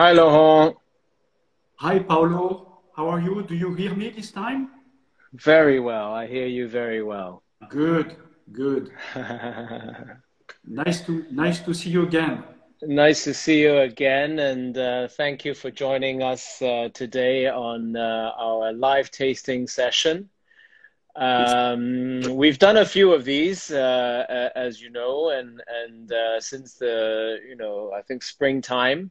Hi, Laurent. Hi, Paolo. How are you? Do you hear me this time? Very well. I hear you very well. Good, good. Nice to see you again. Nice to see you again, and thank you for joining us today on our live tasting session. It's We've done a few of these, as you know, and since I think springtime,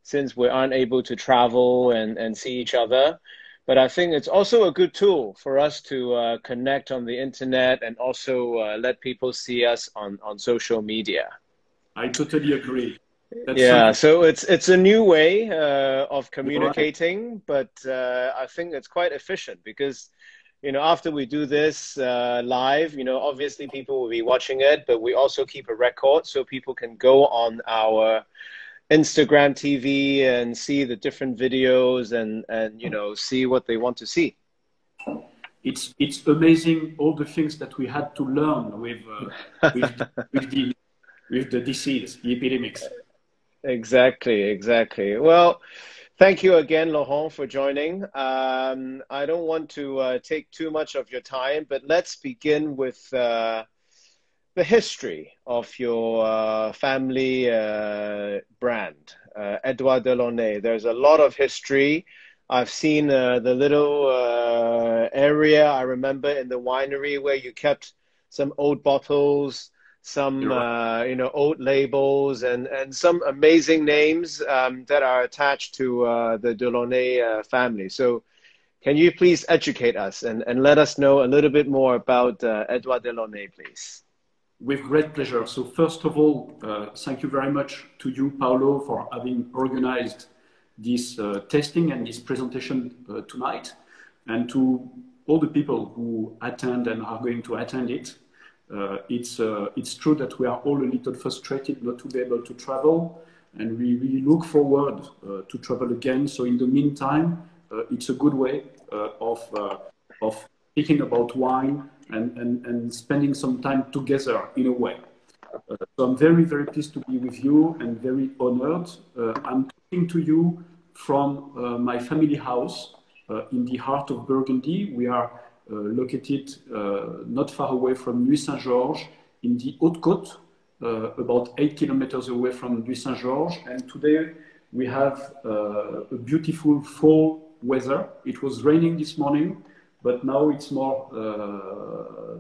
since we aren't able to travel and see each other. But I think it's also a good tool for us to connect on the internet and also let people see us on social media. I totally agree. That's Yeah, something. so it's a new way of Right. communicating, but I think it's quite efficient because, after we do this live, obviously people will be watching it, but we also keep a record so people can go on our Instagram TV and see the different videos and see what they want to see. It's amazing all the things that we had to learn with with the with the disease, the epidemics. Exactly, exactly. Well, thank you again, Laurent, for joining. I don't want to take too much of your time, but let's begin with the history of your family brand, Edouard Delaunay. There's a lot of history. I've seen the little area I remember in the winery where you kept some old bottles, some You're right. old labels, and some amazing names that are attached to the Delaunay family. So, can you please educate us and let us know a little bit more about Edouard Delaunay, please? With great pleasure. So first of all, thank you very much to you, Paolo, for having organized this testing and this presentation tonight, and to all the people who attend and are going to attend it. It's true that we are all a little frustrated not to be able to travel, and we really look forward to travel again. So in the meantime, it's a good way of speaking about wine and spending some time together in a way. So I'm very, very pleased to be with you and very honored. I'm talking to you from my family house in the heart of Burgundy. We are located not far away from Nuit Saint-Georges in the Haute-Côte, about 8 kilometers away from Nuit Saint-Georges. And today we have a beautiful fall weather. It was raining this morning, but now it's more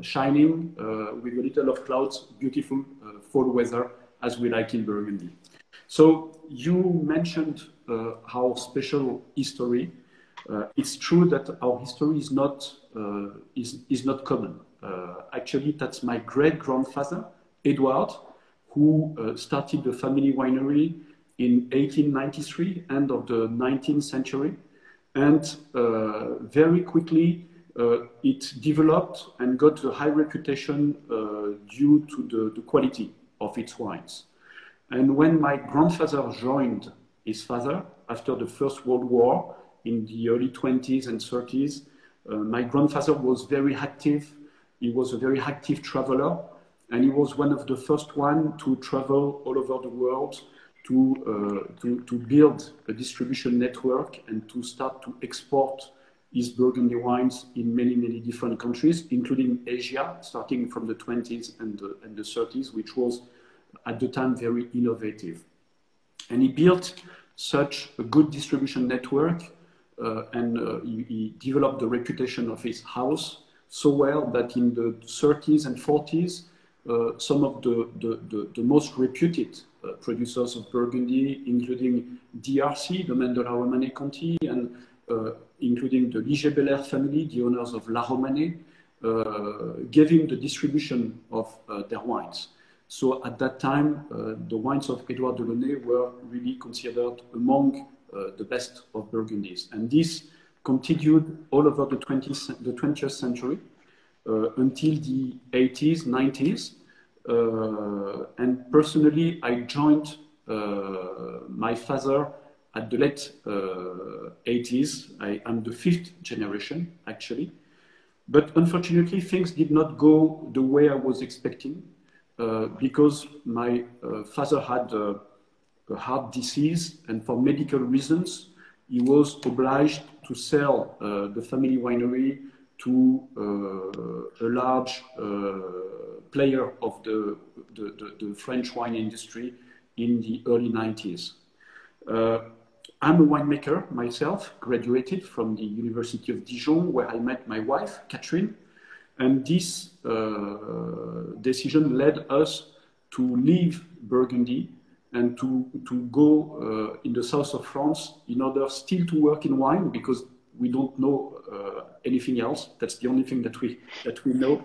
shining with a little of clouds, beautiful fall weather as we like in Burgundy. So you mentioned our special history. It's true that our history is not common. Actually, that's my great-grandfather, Edouard, who started the family winery in 1893, end of the 19th century. And very quickly, it developed and got a high reputation due to the quality of its wines. And when my grandfather joined his father after the First World War in the early 20s and 30s, my grandfather was very active. He was a very active traveler, and he was one of the first one to travel all over the world to build a distribution network and to start to export his Burgundy wines in many, many different countries, including Asia, starting from the 20s and the 30s, which was at the time very innovative. And he built such a good distribution network he developed the reputation of his house so well that in the 30s and 40s, some of the most reputed producers of Burgundy, including DRC, Domaine de la Romanée Conti, and including the Ligier-Belair family, the owners of La Romanée, gave him the distribution of their wines. So at that time, the wines of Edouard Delaunay were really considered among the best of Burgundies. And this continued all over the 20th century until the 80s, 90s. And personally, I joined my father at the late 80s. I am the fifth generation, actually. But unfortunately, things did not go the way I was expecting because my father had a heart disease, and for medical reasons, he was obliged to sell the family winery to a large player of the French wine industry in the early 90s. I'm a winemaker myself, graduated from the University of Dijon, where I met my wife, Catherine, and this decision led us to leave Burgundy and to go in the south of France in order still to work in wine, because we don't know anything else. That's the only thing that we know.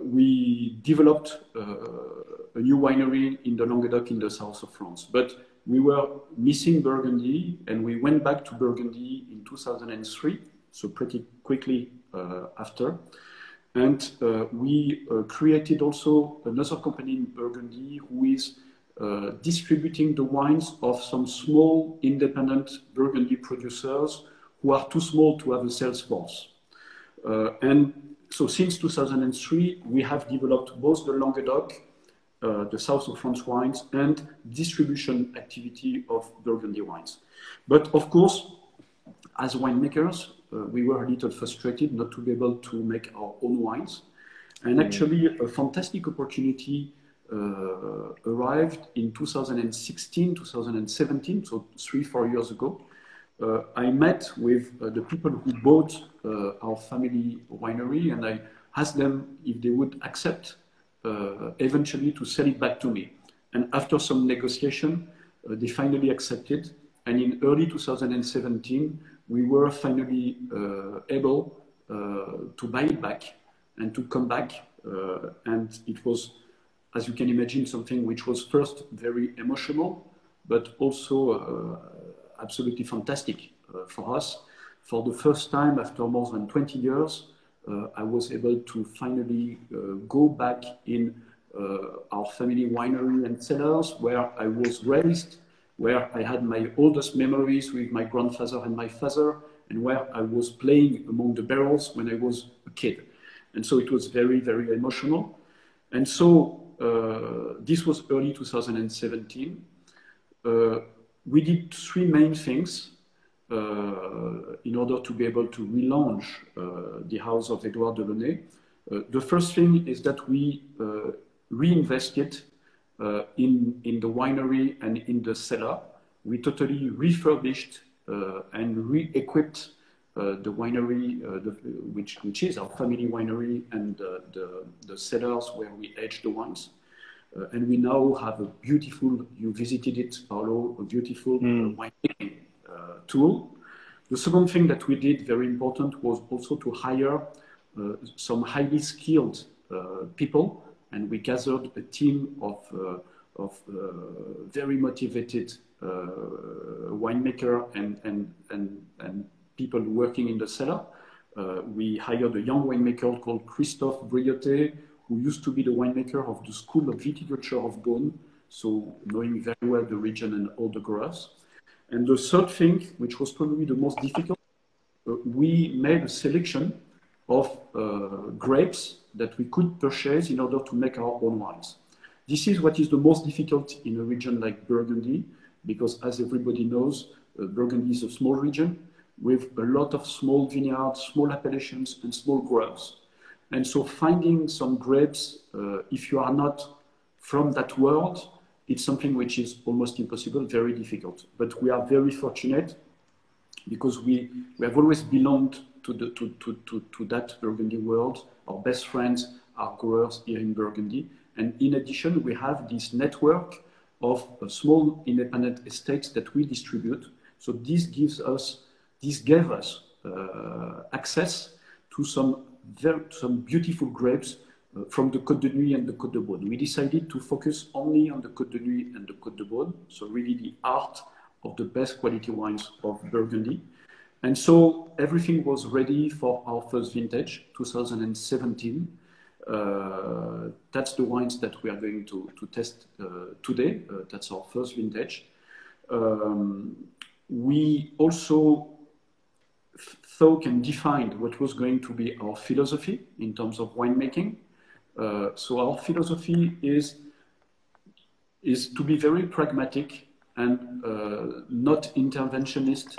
We developed a new winery in the Languedoc in the south of France. But we were missing Burgundy, and we went back to Burgundy in 2003, so pretty quickly after. And we created also another company in Burgundy who is distributing the wines of some small independent Burgundy producers who are too small to have a sales force. And so since 2003, we have developed both the Languedoc, the south of France wines, and distribution activity of Burgundy wines. But of course, as winemakers, we were a little frustrated not to be able to make our own wines. And actually, a fantastic opportunity arrived in 2016, 2017, so 3-4 years ago. I met with the people who bought our family winery, and I asked them if they would accept eventually to sell it back to me. And after some negotiation, they finally accepted. And in early 2017, we were finally able to buy it back and to come back. And it was, as you can imagine, something which was first very emotional, but also absolutely fantastic for us. For the first time after more than 20 years, I was able to finally go back in our family winery and cellars where I was raised, where I had my oldest memories with my grandfather and my father, and where I was playing among the barrels when I was a kid. And so it was very, very emotional. And so this was early 2017. We did 3 main things in order to be able to relaunch the house of Edouard Delaunay. The first thing is that we reinvested in the winery and in the cellar. We totally refurbished and re-equipped the winery, which is our family winery, and the cellars where we age the wines. And we now have a beautiful, you visited it, Paolo, a beautiful winemaking tool. The second thing that we did, very important, was also to hire some highly skilled people, and we gathered a team of very motivated winemaker and people working in the cellar. We hired a young winemaker called Christophe Briotet, who used to be the winemaker of the School of Viticulture of Beaune, so knowing very well the region and all the growers. And the third thing, which was probably the most difficult, we made a selection of grapes that we could purchase in order to make our own wines. This is what is the most difficult in a region like Burgundy, because as everybody knows, Burgundy is a small region with a lot of small vineyards, small appellations, and small growers. And so finding some grapes, if you are not from that world, it's something which is almost impossible, very difficult. But we are very fortunate because we have always belonged to that Burgundy world. Our best friends are growers here in Burgundy. And in addition, we have this network of small independent estates that we distribute. So this gave us access to some beautiful grapes from the Côte de Nuit and the Côte de Beaune. We decided to focus only on the Côte de Nuit and the Côte de Beaune, so really the heart of the best quality wines of Burgundy. And so everything was ready for our first vintage, 2017. That's the wines that we are going to test today. That's our first vintage. We also thought and defined what was going to be our philosophy in terms of winemaking. So our philosophy is is to be very pragmatic and not interventionist,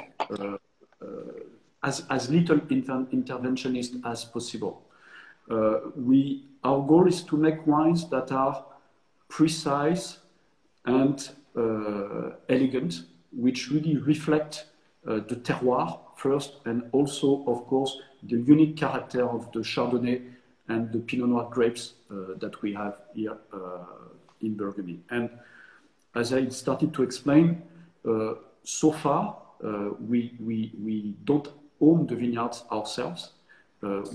as little interventionist as possible. Our goal is to make wines that are precise and elegant, which really reflect the terroir first, and also, of course, the unique character of the Chardonnay and the Pinot Noir grapes that we have here in Burgundy. And as I started to explain, so far, we don't own the vineyards ourselves.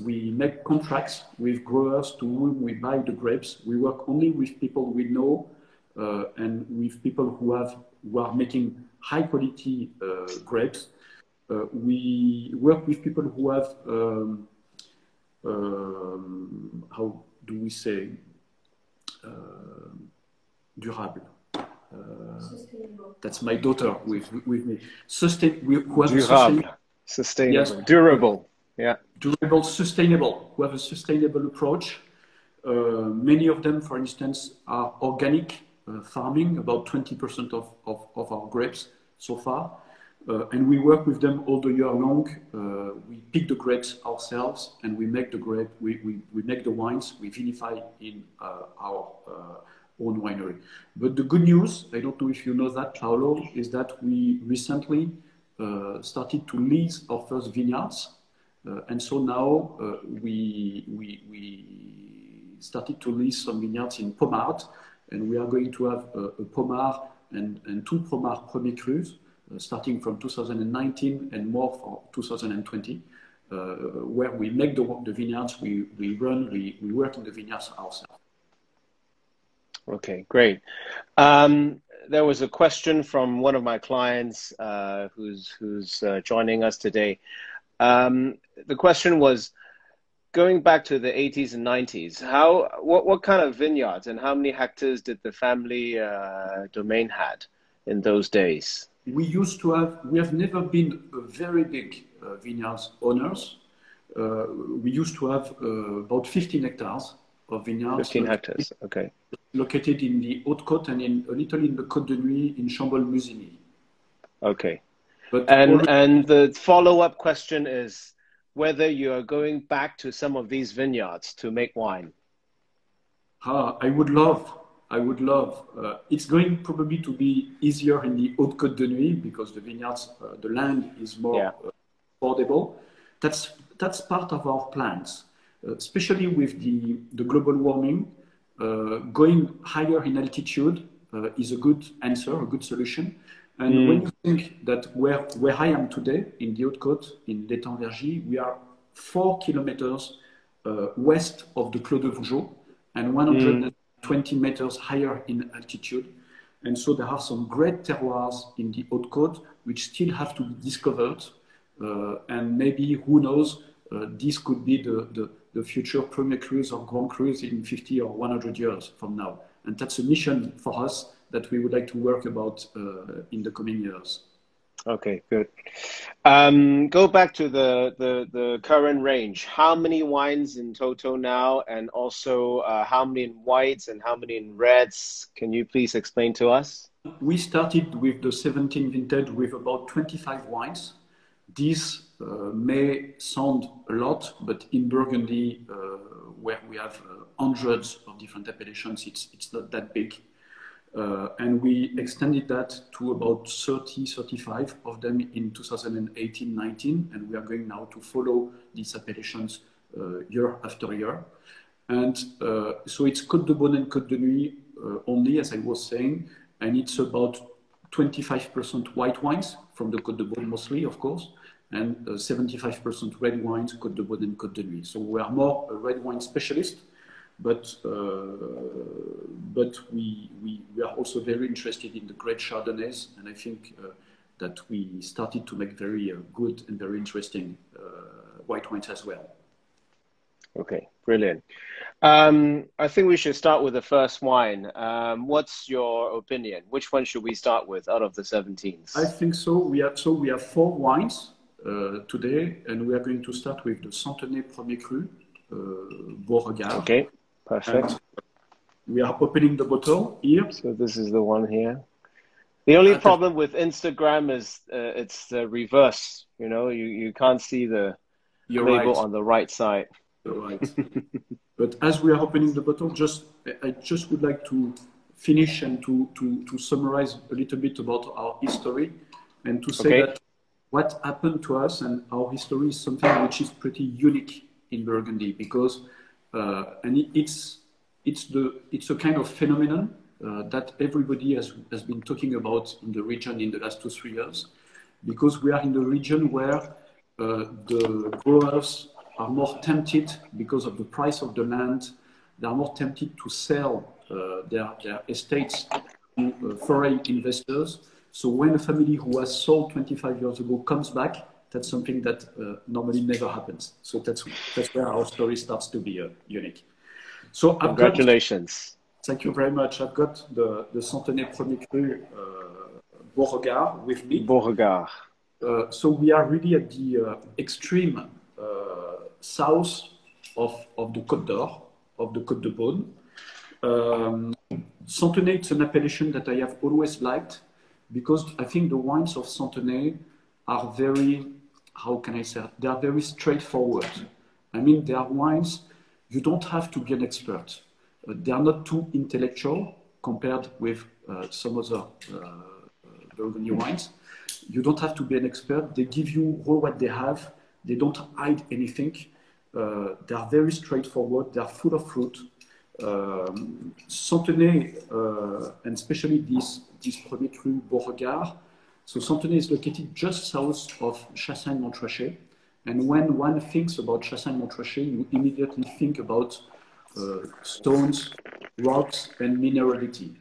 We make contracts with growers to whom we buy the grapes. We work only with people we know and with people who are making high quality grapes. We work with people who have, how do we say, durable. That's my daughter with me. Durable, sustainable, yes, durable. Yeah. Durable, sustainable, who have a sustainable approach. Many of them, for instance, are organic farming, about 20% of our grapes so far. And we work with them all the year long. We pick the grapes ourselves and we make the grape, we make the wines, we vinify in our own winery. But the good news, I don't know if you know that, Paolo, is that we recently started to lease our first vineyards. And so now we started to lease some vineyards in Pommard, and we are going to have a Pommard and two Pommard Premier Crus, starting from 2019 and more for 2020, where we make the vineyards, we work in the vineyards ourselves. Okay, great. There was a question from one of my clients who's joining us today. The question was, going back to the 80s and 90s, what kind of vineyards and how many hectares did the family Domaine had in those days? We have never been a very big vineyards owners. We used to have about 15 hectares of vineyards. 15 hectares, okay. Located in the Haute-Côte and a little in the Côte de Nuit in Chambol-Musigny. Okay. And the follow-up question is whether you are going back to some of these vineyards to make wine. I would love. It's going probably to be easier in the Haute-Côte de Nuit because the vineyards, the land is more affordable. That's part of our plans, especially with the global warming. Going higher in altitude is a good answer, a good solution. And when you think that where I am today, in the Haute-Côte, in l'Étang-Vergy, we are 4 kilometers west of the Clos de Vougeot and 120 meters higher in altitude. And so there are some great terroirs in the Haute-Côte which still have to be discovered. And maybe, who knows, this could be the future Premier Crus or Grand Crus in 50 or 100 years from now. And that's a mission for us that we would like to work about in the coming years. Okay, good. Go back to the current range. How many wines in total now, and also how many in whites and how many in reds? Can you please explain to us? We started with the 17 vintage with about 25 wines. These may sound a lot, but in Burgundy, where we have hundreds of different appellations, it's not that big. And we extended that to about 35 of them in 2018-19, and we are going now to follow these appellations year after year. And so it's Côte de Beaune and Côte de Nuit only, as I was saying, and it's about 25% white wines from the Côte de Beaune mostly, of course, and 75% red wines, Côte de Beaune and Côte de Nuit. So we are more a red wine specialist. But we are also very interested in the great Chardonnays, and I think that we started to make very good and very interesting white wines as well. Okay, brilliant. I think we should start with the first wine. What's your opinion? Which one should we start with out of the 17s? I think so. We have 4 wines today, and we are going to start with the Centenay Premier Cru, Beauregard. Okay. Perfect. we are opening the bottle here. So this is the one here. The only problem with Instagram is it's the reverse. You know, you can't see the label on the right side. You're right. But as we are opening the bottle, I just would like to finish and to summarize a little bit about our history and to say that what happened to us and our history is something which is pretty unique in Burgundy because it's a kind of phenomenon that everybody has been talking about in the region in the last 2-3 years, because we are in the region where the growers are more tempted because of the price of the land. They are more tempted to sell their estates to foreign investors. So when a family who has sold 25 years ago comes back, that's something that normally never happens. So that's where our story starts to be unique. So congratulations. Thank you very much. I've got the Centenay Premier Cru Beauregard with me. Beauregard. So we are really at the extreme south of the Côte d'Or, of the Côte de Beaune. Centenay is an appellation that I have always liked because I think the wines of Centenay are very, how can I say, they are very straightforward. I mean, they are wines, you don't have to be an expert. They are not too intellectual compared with some other Burgundy wines. You don't have to be an expert. They give you all what they have. They don't hide anything. They are very straightforward. They are full of fruit. Centenay, and especially this Premier Cru Beauregard. So Centenay is located just south of Chassagne-Montrachet. And when one thinks about Chassagne-Montrachet, you immediately think about stones, rocks, and minerality.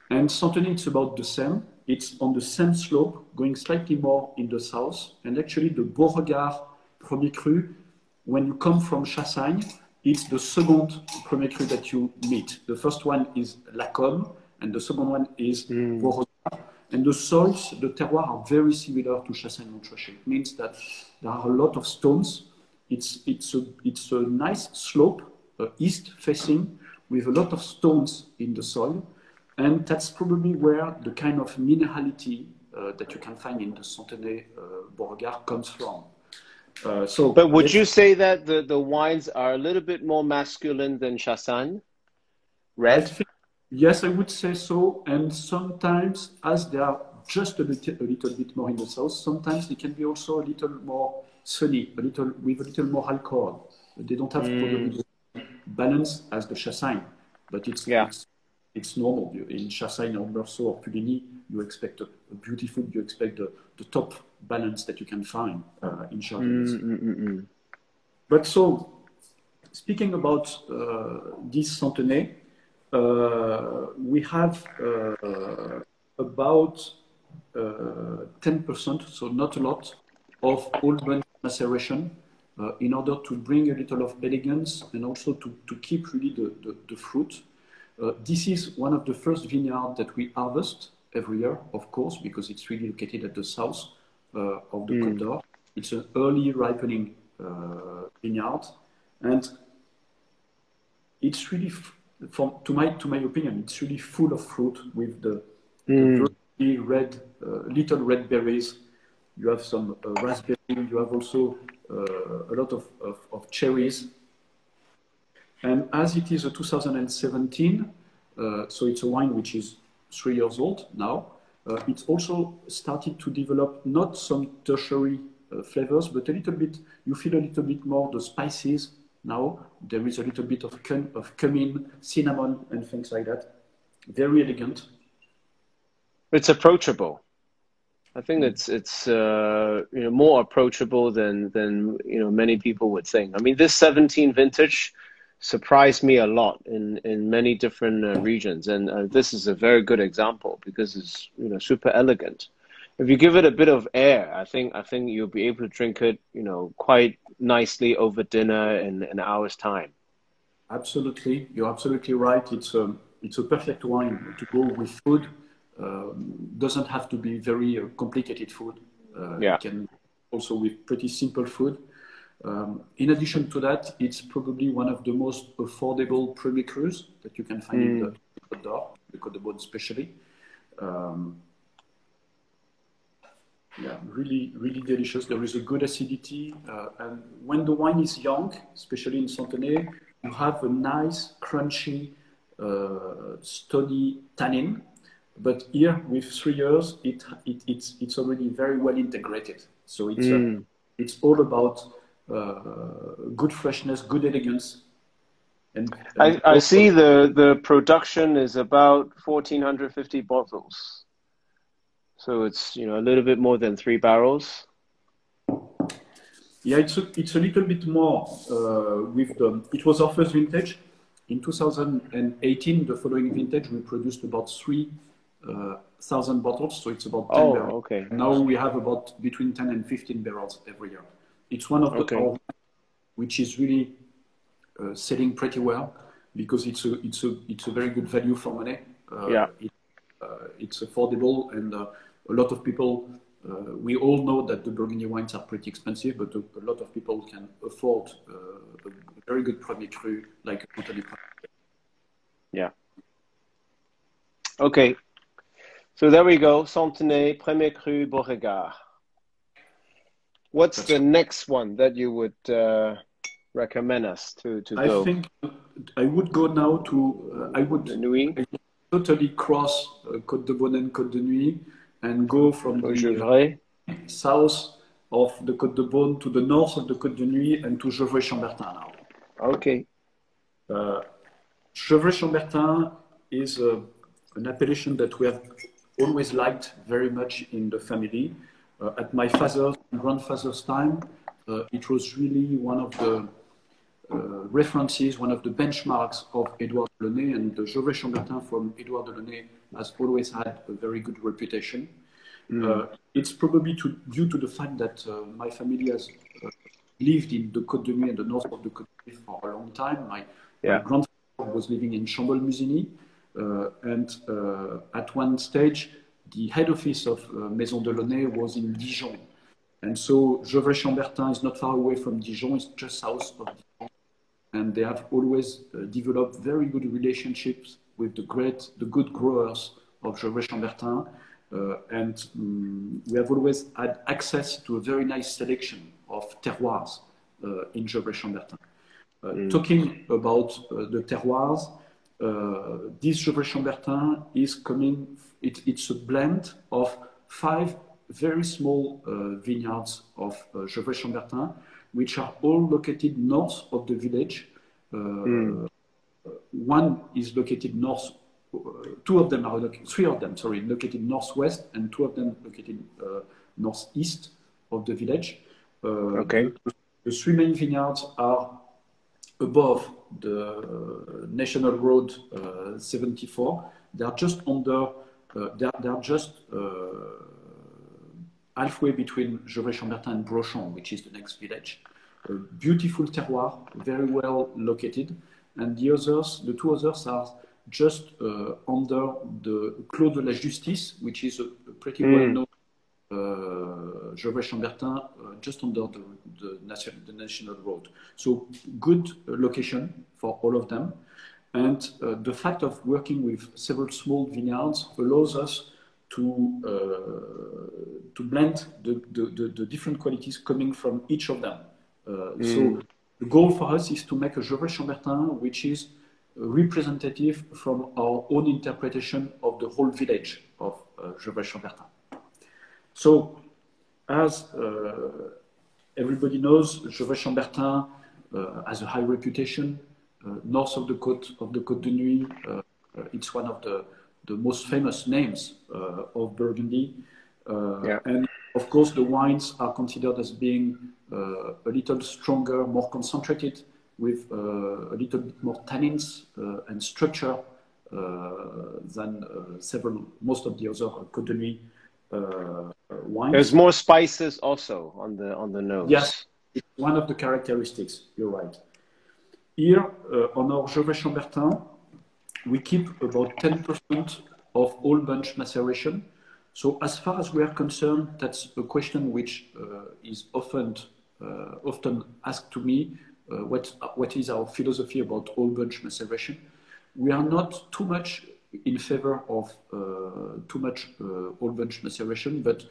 And Centenay, it's about the same. It's on the same slope, going slightly more in the south. And actually, the Beauregard Premier Cru, when you come from Chassagne, it's the second Premier Cru that you meet. The first one is Lacombe, and the second one is Beauregard. And the soils, the terroirs are very similar to Chassagne-Montrachet. It means that there are a lot of stones. It's a nice slope, east-facing, with a lot of stones in the soil. And that's probably where the kind of minerality that you can find in the Centenay Beauregard comes from. But would you say that the wines are a little bit more masculine than Chassagne? Red? Yes, I would say so. And sometimes, as they are just a little bit more in the south, sometimes they can be also a little more sunny, with a little more alcohol. They don't have probably the balance as the Chassagne, but it's normal. In Chassagne or Meursault or Puligny, you expect a beautiful, you expect the top balance that you can find in Chardonnay. But so, speaking about this Centenay, we have about 10%, so not a lot, of old bunch maceration in order to bring a little of elegance and also to keep really the fruit. This is one of the first vineyards that we harvest every year, of course, because it's really located at the south of the Côte d'Or. It's an early ripening vineyard, and it's really, to my opinion, it's really full of fruit with the very red, little red berries. You have some raspberry. You have also a lot of cherries. And as it is a 2017, so it's a wine which is 3 years old now, it's also started to develop not some tertiary flavors, but a little bit, you feel a little bit more the spices now. There is a little bit of cumin, cinnamon, and things like that. Very elegant. It's approachable. I think it's more approachable than many people would think. I mean, this 17 vintage surprised me a lot in many different regions, and this is a very good example because it's super elegant. If you give it a bit of air, I think you'll be able to drink it quite nicely over dinner in an hour's time. Absolutely, you're absolutely right. It's a perfect wine to go with food. Doesn't have to be very complicated food. It can also with pretty simple food. In addition to that, it's probably one of the most affordable premier crus that you can find in the Côte d'Or, the Côte de Beaune especially. Yeah, really, really delicious. There is a good acidity. And when the wine is young, especially in Santenay, you have a nice, crunchy, stony tannin. But here, with 3 years, it's already very well integrated. So it's all about good freshness, good elegance. And I see the production is about 1,450 bottles. So it's, you know, a little bit more than 3 barrels. Yeah, it's a little bit more with it was our first vintage. In 2018, the following vintage, we produced about 3,000 bottles. So it's about 10 barrels. Okay. Now we have about between 10 and 15 barrels every year. It's one of the which is really selling pretty well because it's a very good value for money. It's affordable, and a lot of people, we all know that the Burgundy wines are pretty expensive, but a lot of people can afford a very good Premier Cru like a Fontenay. Yeah. Okay. So there we go. Fontenay, Premier Cru, Beauregard. What's the next one that you would recommend us to go? I think I would go now to, I would totally cross Côte de Beaune and Côte de Nuit and go from the south of the Côte de Beaune to the north of the Côte de Nuit and to Gevrey-Chambertin now. Okay. Gevrey-Chambertin is an appellation that we have always liked very much in the family. At my father's and grandfather's time, it was really one of the references, one of the benchmarks of Edouard Delaunay, and the Gevrey-Chambertin from Edouard Delaunay has always had a very good reputation. It's probably due to the fact that my family has lived in the Côte de Nuit and the north of the Côte de Nuit for a long time. My grandfather was living in Chambol-Musigny, and at one stage, the head office of Maison Delaunay was in Dijon. And so Gevrey-Chambertin is not far away from Dijon, it's just south of Dijon. And they have always developed very good relationships with the good growers of Gevrey-Chambertin. And we have always had access to a very nice selection of terroirs in Gevrey-Chambertin. Talking about the terroirs, this Gevrey-Chambertin is coming, it's a blend of 5 very small vineyards of Gevrey-Chambertin, which are all located north of the village. One is located north, 3 of them, located northwest, and 2 of them located northeast of the village. The 3 main vineyards are above the National Road 74. They are just under, they are just halfway between Gevrey-Chambertin and Brochon, which is the next village. A beautiful terroir, very well located. And the 2 others are just under the Clos de la Justice, which is a pretty well-known Gevrey-Chambertin, just under the National Road. So good location for all of them. And the fact of working with several small vineyards allows us to blend the different qualities coming from each of them. So the goal for us is to make a Gevrey-Chambertin which is representative from our own interpretation of the whole village of Gevrey-Chambertin. So, as everybody knows, Gevrey-Chambertin has a high reputation. North of the Côte de Nuit, it's one of the most famous names of Burgundy. And of course, the wines are considered as being a little stronger, more concentrated, with a little bit more tannins and structure than most of the other Côte de Nuit wines. There's more spices also on the nose. Yes, it's one of the characteristics. You're right. Here on our Gevrey-Chambertin, we keep about 10% of all bunch maceration. So as far as we are concerned, that's a question which is often often ask to me what is our philosophy about whole bunch maceration. We are not too much in favor of too much whole bunch maceration, but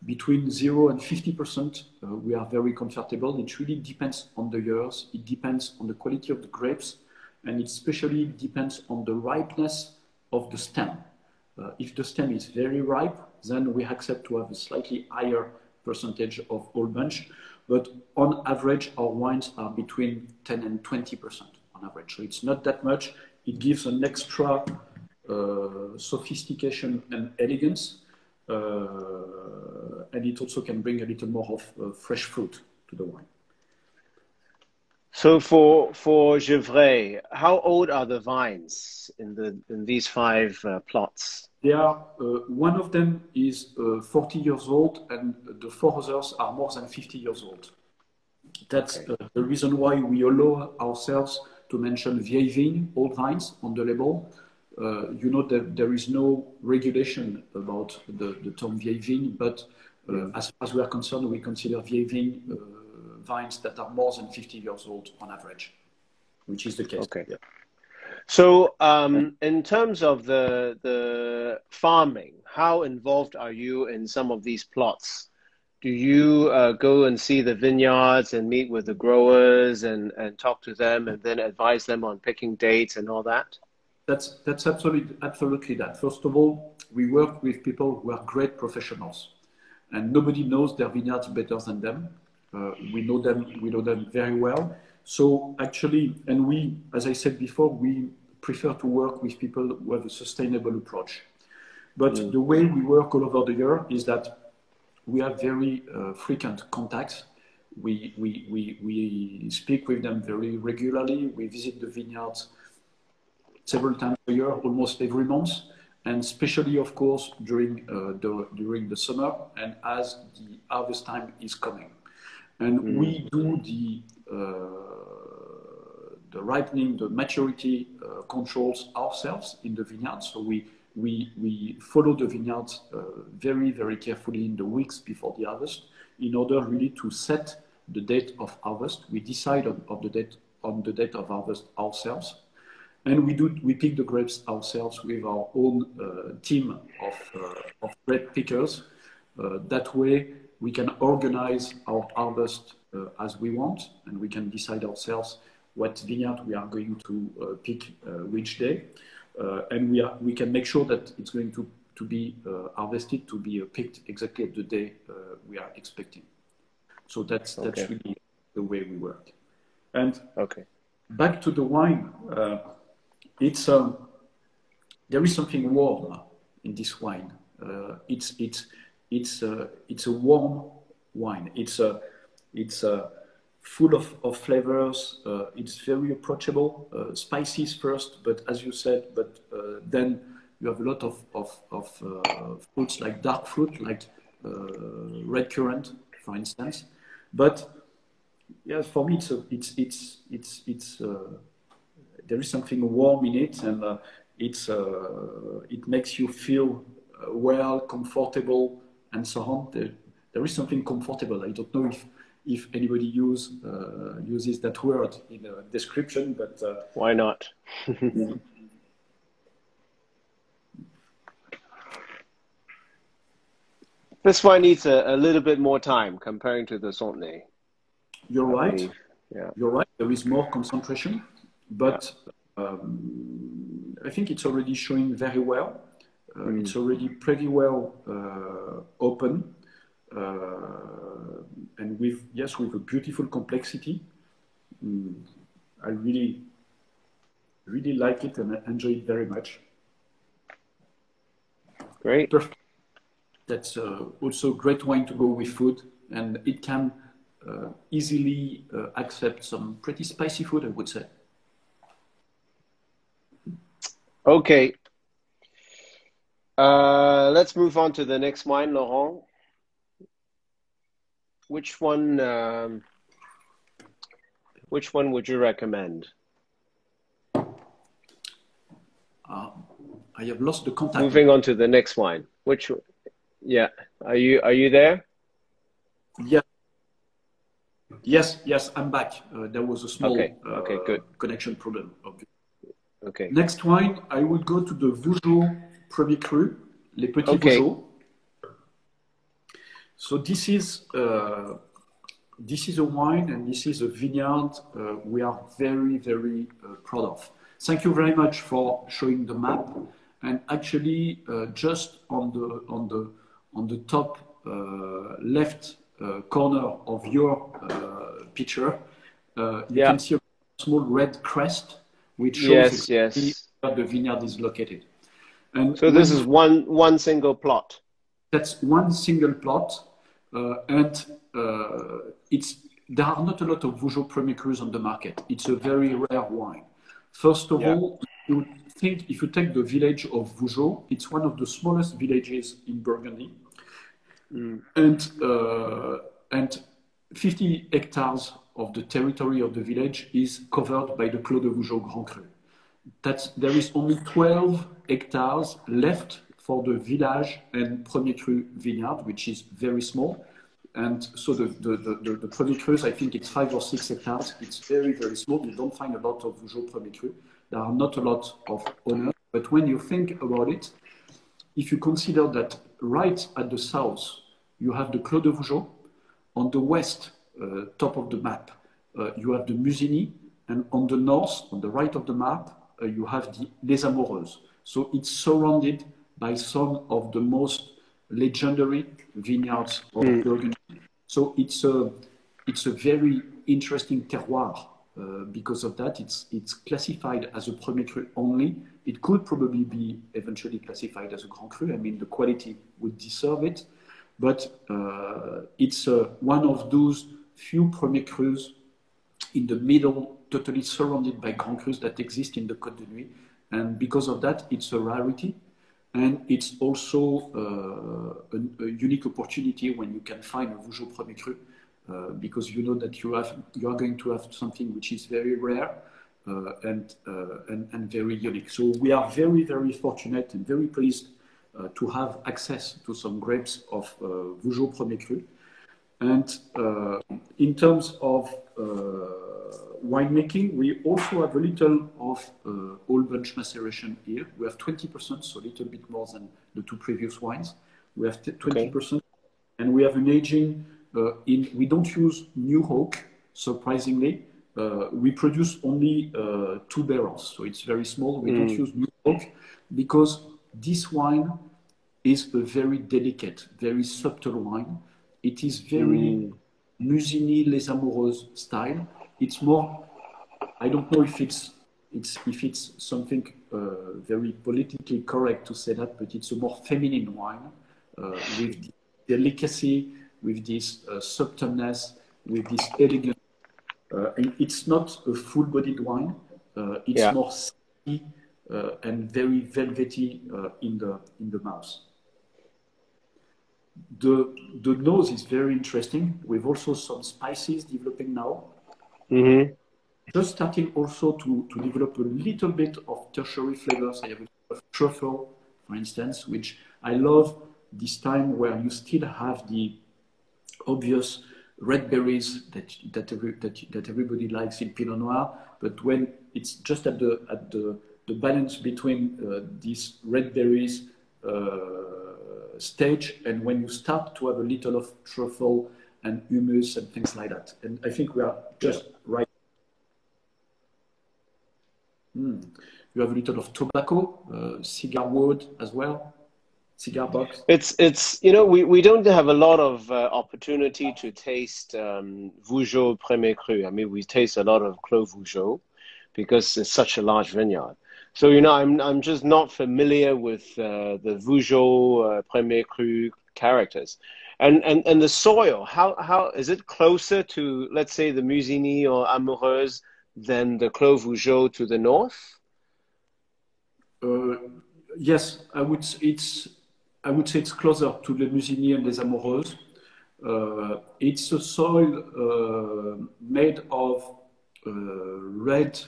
between 0 and 50%, we are very comfortable. It really depends on the years. It depends on the quality of the grapes, and it especially depends on the ripeness of the stem. If the stem is very ripe, then we accept to have a slightly higher percentage of whole bunch. But on average, our wines are between 10 and 20% on average. So it's not that much. It gives an extra sophistication and elegance. And it also can bring a little more of fresh fruit to the wine. So for Gevrey, how old are the vines in these 5 plots? They are, one of them is 40 years old, and the 4 others are more than 50 years old. That's the reason why we allow ourselves to mention vieilles vignes, old vines, on the label. You know that there is no regulation about the term vieille vigne, but as far as we are concerned, we consider vieille vigne vines that are more than 50 years old on average, which is the case. Okay. Yeah. So in terms of the farming, how involved are you in some of these plots? Do you go and see the vineyards and meet with the growers and talk to them and then advise them on picking dates and all that? That's absolutely that. First of all, we work with people who are great professionals, and nobody knows their vineyards better than them. We know them very well. So actually, and we, as I said before, we prefer to work with people who have a sustainable approach. But the way we work all over the year is that we have very frequent contacts. We speak with them very regularly. We visit the vineyards several times a year, almost every month, and especially, of course, during the summer and as the harvest time is coming. And we do the ripening, the maturity controls ourselves in the vineyards. So we follow the vineyards very, very carefully in the weeks before the harvest in order really to set the date of harvest. We decide on the date of harvest ourselves. And we pick the grapes ourselves with our own team of grape pickers. That way, we can organize our harvest as we want, and we can decide ourselves what vineyard we are going to pick which day. And we can make sure that it's going to be harvested, to be picked exactly at the day we are expecting. So that's really the way we work. And back to the wine. There is something warm in this wine. It's a warm wine. It's full of flavors. It's very approachable. Spices first, but as you said, then you have a lot of fruits like dark fruit, like red currant, for instance. But yeah, for me, there is something warm in it, and it makes you feel well, comfortable, and so on. There is something comfortable. I don't know if anybody uses that word in a description, but why not? This one needs a little bit more time comparing to the Centenay. You're right. Yeah. You're right. There is more concentration. But I think it's already showing very well. It's already pretty well open, and with a beautiful complexity. I really like it and I enjoy it very much. Great. Perfect. That's also a great wine to go with food, and it can easily accept some pretty spicy food, I would say. Okay. Let's move on to the next wine, Laurent. Which one would you recommend? I have lost the contact. Moving on to the next wine. Yeah. Are you there? Yeah. Yes, yes, I'm back. There was a small Okay, good. connection problem. Okay. Next wine, I would go to the Vougeot Premier Cru, les petits Okay. Vougeot. So this is a wine and this is a vineyard we are very, very proud of. Thank you very much for showing the map. And actually, just on the top left corner of your picture, you can see a small red crest, which shows where the vineyard is located. And so this is one single plot. That's one single plot, and there are not a lot of Vougeot Premier Crus on the market. It's a very rare wine. First of all, if you take the village of Vougeot, it's one of the smallest villages in Burgundy, and 50 hectares of the territory of the village is covered by the Clos de Vougeot Grand Cru. There is only 12 hectares left for the village and Premier Cru vineyard, which is very small. And so the Premier Crus, I think it's 5 or 6 hectares. It's very, very small. You don't find a lot of Vougeot Premier Cru. There are not a lot of owners. But when you think about it, if you consider that right at the south, you have the Clos de Vougeot. On the west, top of the map, you have the Musigny. And on the north, on the right of the map, you have the Les Amoureuses. So it's surrounded by some of the most legendary vineyards of Burgundy. So it's a very interesting terroir because of that. It's classified as a Premier Cru only. It could probably be eventually classified as a Grand Cru. I mean, the quality would deserve it. But it's one of those few Premier Crus in the middle, totally surrounded by Grand Crus that exist in the Côte de Nuit. And because of that, it's a rarity. And it's also a unique opportunity when you can find a Vougeot Premier Cru, because you know that you are going to have something which is very rare and very unique. So we are very, very fortunate and very pleased to have access to some grapes of Vougeot Premier Cru. And in terms of winemaking, we also have a little of old bunch maceration here. We have 20%, so a little bit more than the two previous wines. We have 20%, and we have an aging we don't use new oak, surprisingly. We produce only 2 barrels, so it's very small. We don't use new oak because this wine is a very delicate, very subtle wine. It is very Musigny, Les Amoureuses style. It's more, I don't know if it's something very politically correct to say that, but it's a more feminine wine with delicacy, with this subtleness, with this elegance. And it's not a full-bodied wine. It's more silky and very velvety in the mouth. The nose is very interesting. We've also some spices developing now. Just starting also to develop a little bit of tertiary flavors. I have a bit of truffle, for instance, which I love this time where you still have the obvious red berries that everybody likes in Pinot Noir, but when it's just at the balance between these red berries stage and when you start to have a little of truffle and humus and things like that. And I think we are just right. You have a little of tobacco, cigar wood as well, cigar box. It's we don't have a lot of opportunity to taste Vougeot Premier Cru. I mean, we taste a lot of Clos Vougeot because it's such a large vineyard. So I'm just not familiar with the Vougeot Premier Cru characters, and the soil. How is it closer to, let's say, the Musigny or Amoureuse than the Clos Vougeot to the north? Yes, I would say it's closer to the Musigny and les Amoureuses. It's a soil made of red,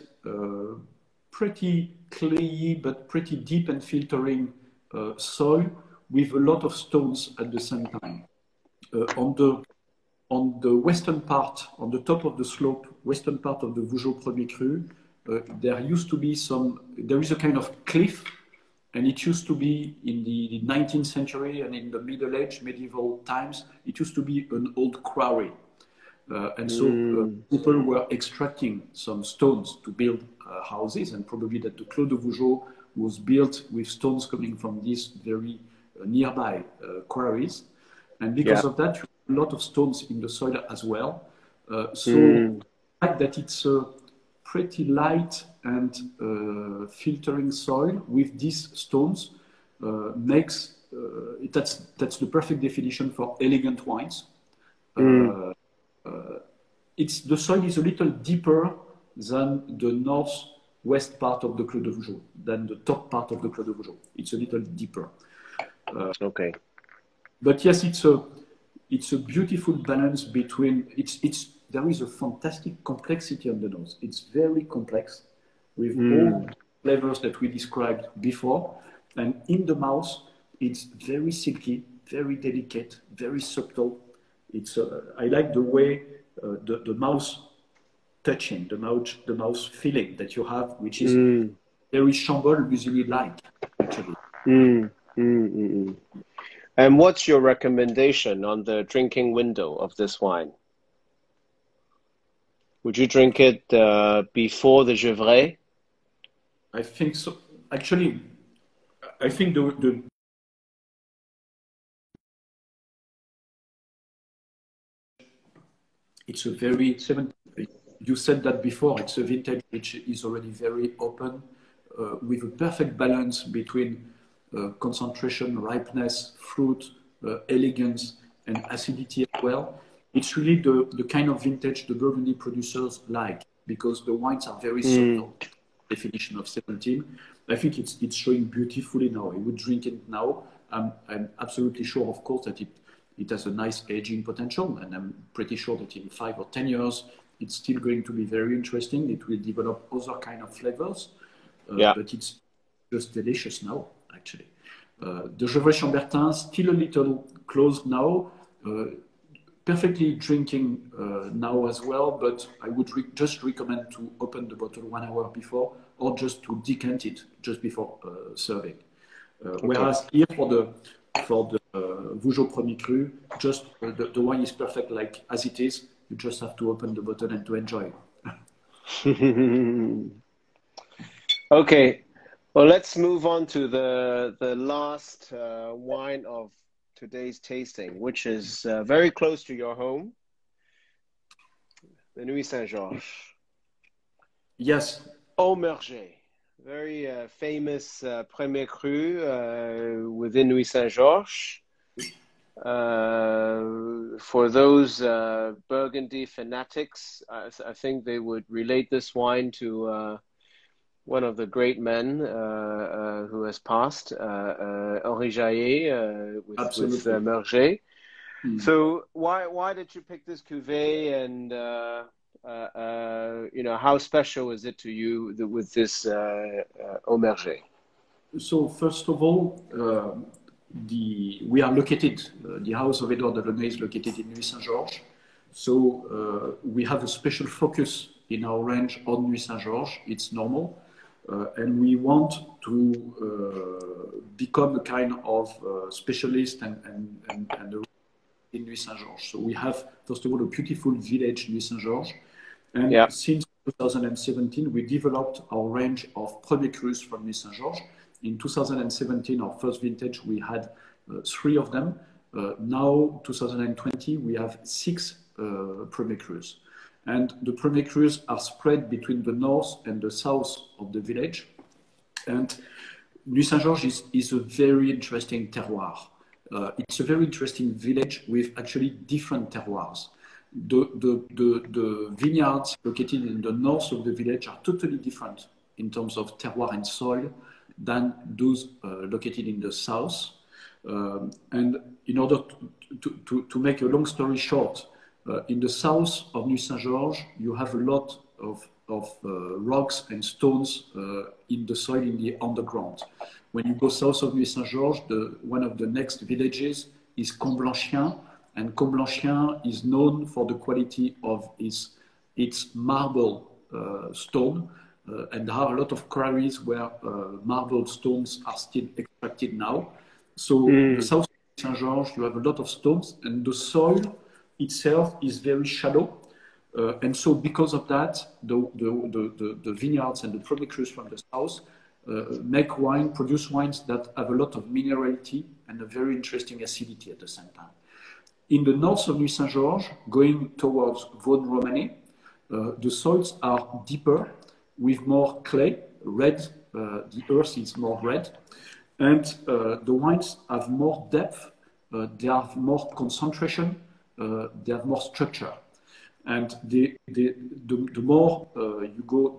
pretty clayey but pretty deep and filtering soil with a lot of stones at the same time. On on the western part, on the top of the slope, western part of the Vougeot Premier Cru, there is a kind of cliff, and it used to be in the 19th century and in the Middle Age, medieval times, it used to be an old quarry. And so people were extracting some stones to build houses, and probably that the Clos de Vougeot was built with stones coming from these very nearby quarries. And because of that, you have a lot of stones in the soil as well. The fact that it's a pretty light and filtering soil with these stones makes that's the perfect definition for elegant wines. The soil is a little deeper than the northwest part of the Clos de Vougeot, than the top part of the Clos de Vougeot. It's a little deeper. Okay. But yes, it's a beautiful balance between there is a fantastic complexity on the nose. It's very complex with all the flavors that we described before, and in the mouth, it's very silky, very delicate, very subtle. I like the way the mouth touching, the mouth feeling that you have, which is very Chambol usually like, actually. And what's your recommendation on the drinking window of this wine? Would you drink it before the Gevrey? I think so. Actually, I think it's a very, you said that before, it's a vintage which is already very open, with a perfect balance between concentration, ripeness, fruit, elegance, and acidity as well. It's really the kind of vintage the Burgundy producers like, because the wines are very subtle. Definition of 17. I think it's showing beautifully now. I would drink it now. I'm absolutely sure, of course, that it has a nice aging potential, and I'm pretty sure that in 5 or 10 years, it's still going to be very interesting. It will develop other kind of flavors, but it's just delicious now, actually. The Gevrey Chambertin, still a little closed now, perfectly drinking now as well, but I would just recommend to open the bottle 1 hour before, or just to decant it just before serving. Whereas here for the Vougeot Premier Cru, just the wine is perfect like as it is. You just have to open the bottle and to enjoy. Okay, well, let's move on to the last wine of today's tasting, which is very close to your home, the Nuits Saint-Georges. Yes. Aumergé, very famous Premier Cru within Nuits Saint-Georges. For those Burgundy fanatics, I think they would relate this wine to one of the great men who has passed, Henri Jayer, with Merget. So why did you pick this cuvée, and how special is it to you with this Aumergé? So first of all, we are located, the house of Edouard Delaunay is located in Nuits Saint-Georges. So we have a special focus in our range on Nuits Saint-Georges. It's normal. And we want to become a kind of specialist and in Nuits Saint-Georges. So we have, first of all, a beautiful village, Nuits Saint-Georges. And since 2017, we developed our range of Premier Crus from Nuits Saint-Georges. In 2017, our first vintage, we had 3 of them. Now, 2020, we have 6 Premier Crus. And the Premier Crus are spread between the north and the south of the village. And Nuits Saint-Georges is a very interesting terroir. It's a very interesting village with actually different terroirs. The vineyards located in the north of the village are totally different in terms of terroir and soil than those located in the south. And in order to make a long story short, in the south of Nuits Saint-Georges, you have a lot of rocks and stones in the soil in the underground. When you go south of Nuits Saint-Georges, one of the next villages is Comblanchien, and Comblanchien is known for the quality of its marble stone. And there are a lot of quarries where marble stones are still extracted now. So the south of Saint-Georges, you have a lot of stones, and the soil itself is very shallow. And so because of that, the vineyards and the premier crus from the south produce wines that have a lot of minerality and a very interesting acidity at the same time. In the north of Nuit Saint-Georges, going towards Vaune-Romanée, the soils are deeper with more clay, red, the earth is more red, and the wines have more depth, they have more concentration, they have more structure. And the more you go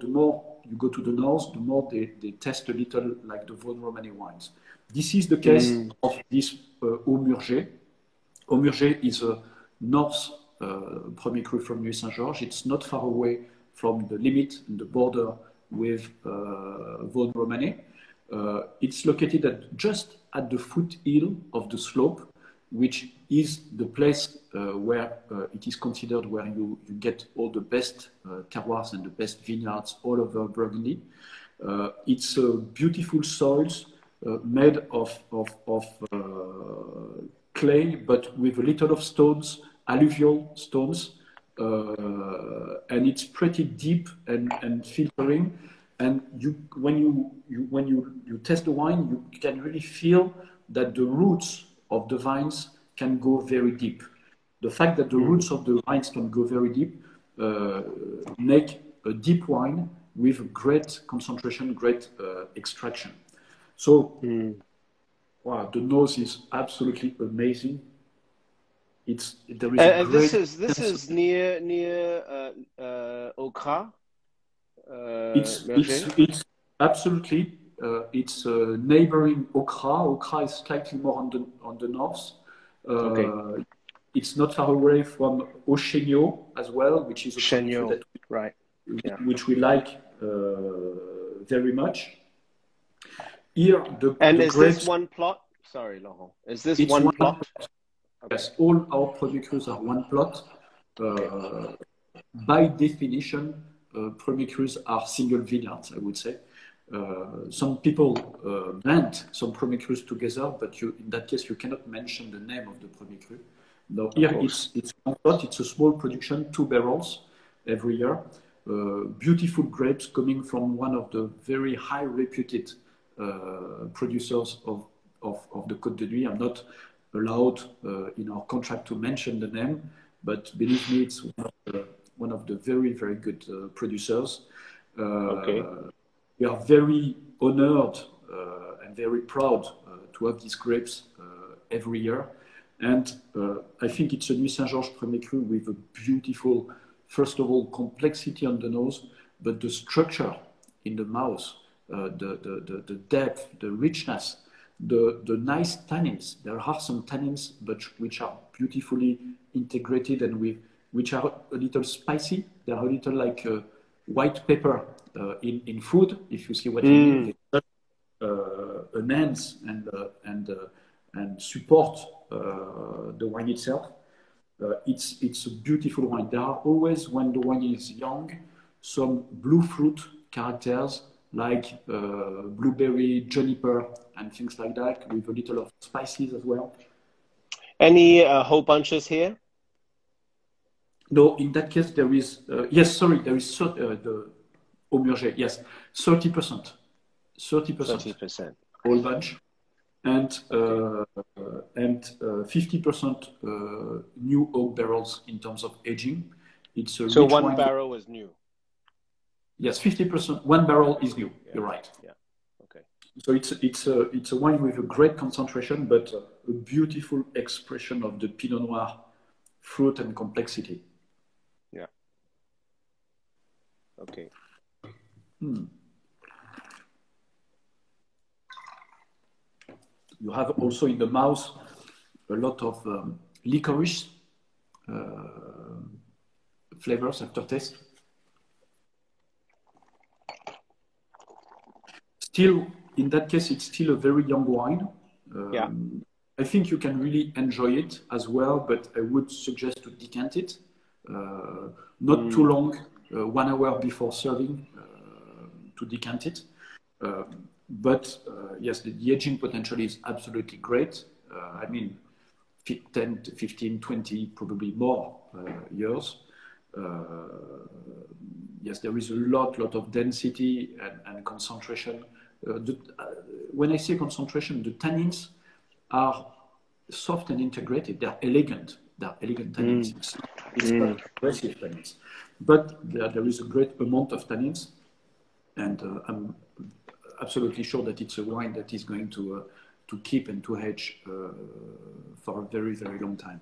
to the north, the more they taste a little like the Vaune-Romanée wines. This is the case of this Haut-Murger. Haut-Murger is a north premier cru from Nuit Saint-Georges. It's not far away from the limit and the border with Vaune-Romanée. It's located just at the foothill of the slope, which is the place where it is considered where you get all the best terroirs and the best vineyards all over Burgundy. It's beautiful soils made of clay, but with a little of stones, alluvial stones, and it's pretty deep and filtering. And when you taste the wine, you can really feel that the roots of the vines can go very deep. The fact that the roots of the vines can go very deep make a deep wine with great concentration, great extraction. So, wow, the nose is absolutely amazing. There is a great. This is near Ocra. It's absolutely. It's neighboring Ocra. Ocra is slightly more on the north. Okay. It's not far away from Auchenot as well, which is a Chenot, right? Which we like very much. Here, is this one plot? Sorry, Laurent. Is this one plot? Okay. Yes, all our premier crus are one plot. By definition, premier crus are single vineyards, I would say. Some people blend some premier crus together, but in that case, you cannot mention the name of the premier cru. No, here it's one plot. It's a small production, 2 barrels every year. Beautiful grapes coming from one of the very high reputed producers of the Côte de Nuit. I'm not allowed in our contract to mention the name, but believe me, it's one of the very, very good producers. We are very honored and very proud to have these grapes every year. And I think it's a Nuit Saint-Georges premier cru with a beautiful, first of all, complexity on the nose, but the structure in the mouth, the depth, the richness, the nice tannins. There are some tannins, but which are beautifully integrated and which are a little spicy. They are a little like white pepper in food, if you see what I mean. They enhance and support the wine itself. It's a beautiful wine. There are always, when the wine is young, some blue fruit characters like blueberry, juniper, and things like that, with a little of spices as well. Any whole bunches here? No, in that case, there is, yes, sorry, there is the Haut-Murger, yes, 30%. 30%. Whole bunch. And 50% new oak barrels in terms of aging. It's a so rich one wine. Barrel is new. Yes, 50%. 1 barrel is new. You're right. Yeah. Okay. So it's a wine with a great concentration, but a beautiful expression of the Pinot Noir fruit and complexity. Yeah. Okay. You have also in the mouth a lot of licorice flavors, aftertaste. Still, in that case, it's still a very young wine. I think you can really enjoy it as well, but I would suggest to decant it, not too long, 1 hour before serving, to decant it. But yes, the aging potential is absolutely great. I mean, 10 to 15, 20, probably more years. Yes, there is a lot of density and concentration. When I say concentration, the tannins are soft and integrated. They're elegant. They're elegant tannins. It's not aggressive tannins. But there is a great amount of tannins. And I'm absolutely sure that it's a wine that is going to keep and to age for a very, very long time.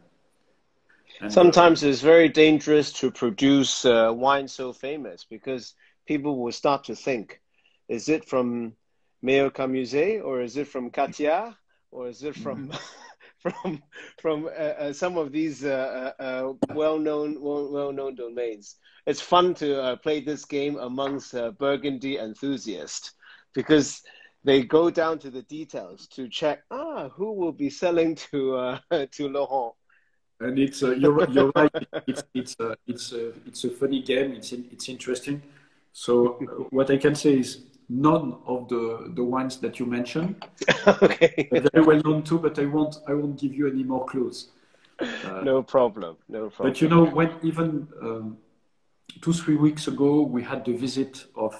And sometimes it's very dangerous to produce wine so famous because people will start to think, is it from Meilleur Camusé, or is it from Katia, or is it from from some of these well-known domains? It's fun to play this game amongst Burgundy enthusiasts because they go down to the details to check who will be selling to Laurent. And it's you're right. It's a funny game. It's interesting. So what I can say is none of the wines that you mentioned okay. are very well known too, but I won't give you any more clues. No problem. No problem. But you know, when even 2-3 weeks ago we had the visit of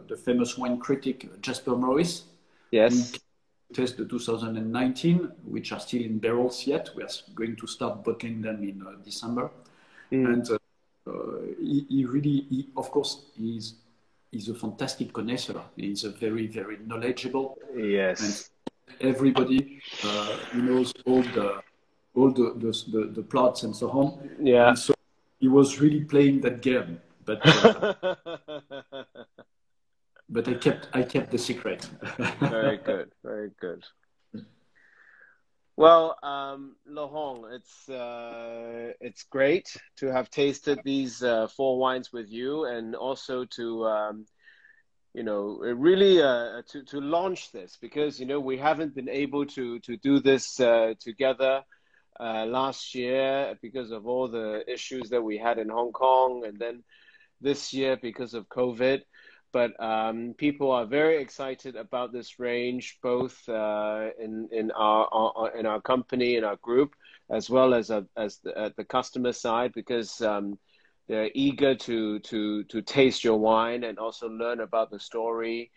the famous wine critic Jasper Morris. Yes. Test the 2019, which are still in barrels yet. We are going to start bottling them in December. And he really, of course, he's a fantastic connoisseur. He's a very, very knowledgeable. Yes. And everybody he knows all the plots and so on. Yeah. And so he was really playing that game, but. But I kept the secret. Very good, very good. Well, Laurent, it's great to have tasted these 4 wines with you, and also to really to launch this, because we haven't been able to do this together last year because of all the issues that we had in Hong Kong, and then this year because of COVID. But people are very excited about this range, both in our company, in our group, as well as at the customer side, because they're eager to taste your wine and also learn about the story.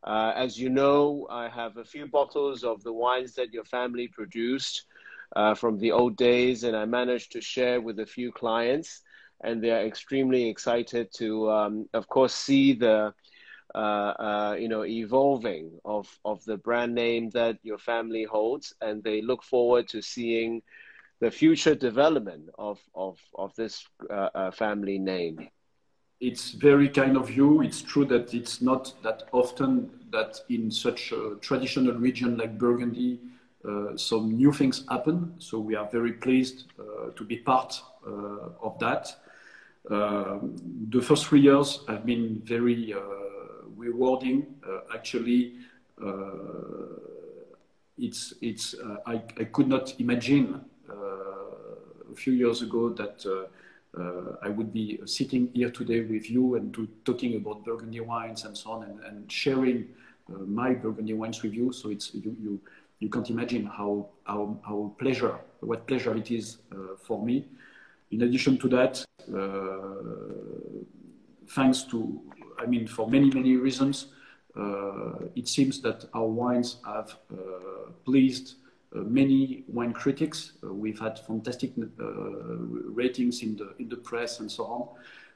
As you know, I have a few bottles of the wines that your family produced from the old days, and I managed to share with a few clients. And they're extremely excited to, of course, see the evolving of the brand name that your family holds, and they look forward to seeing the future development of this family name. It's very kind of you. It's true that it's not that often that in such a traditional region like Burgundy, some new things happen. So we are very pleased to be part of that. The first 3 years have been very rewarding. Actually, I could not imagine a few years ago that I would be sitting here today with you and talking about Burgundy wines and so on, and sharing my Burgundy wines with you. So it's you can't imagine what pleasure it is for me. In addition to that, thanks to, for many reasons, it seems that our wines have pleased many wine critics. We've had fantastic ratings in the press and so on.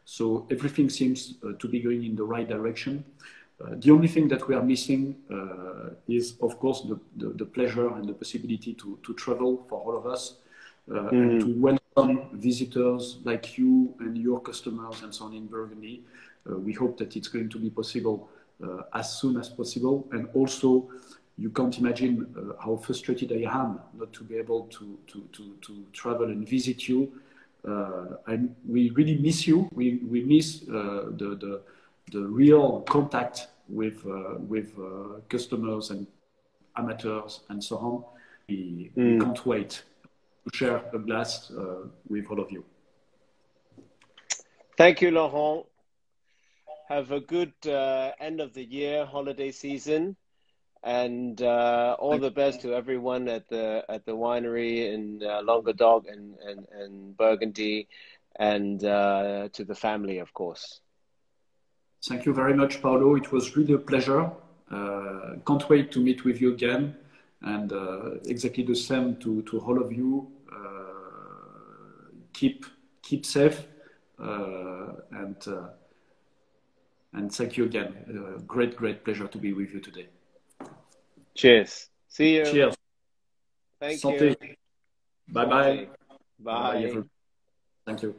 So everything seems to be going in the right direction. The only thing that we are missing is, of course, the pleasure and the possibility to travel for all of us, and to welcome visitors like you and your customers and so on in Burgundy. We hope that it's going to be possible as soon as possible. And also, you can't imagine how frustrated I am not to be able to travel and visit you. And we really miss you. We miss the real contact with customers and amateurs and so on. we can't wait to share a glass with all of you. Thank you, Laurent. Have a good end of the year holiday season, and all the best to everyone at the winery in Languedoc and Burgundy, and to the family, of course. Thank you very much, Paolo. It was really a pleasure. Can't wait to meet with you again, and exactly the same to all of you. Keep safe, and thank you again. Great pleasure to be with you today. Cheers. See you. Cheers. Thank Santé. you. Bye bye. Bye. Thank you.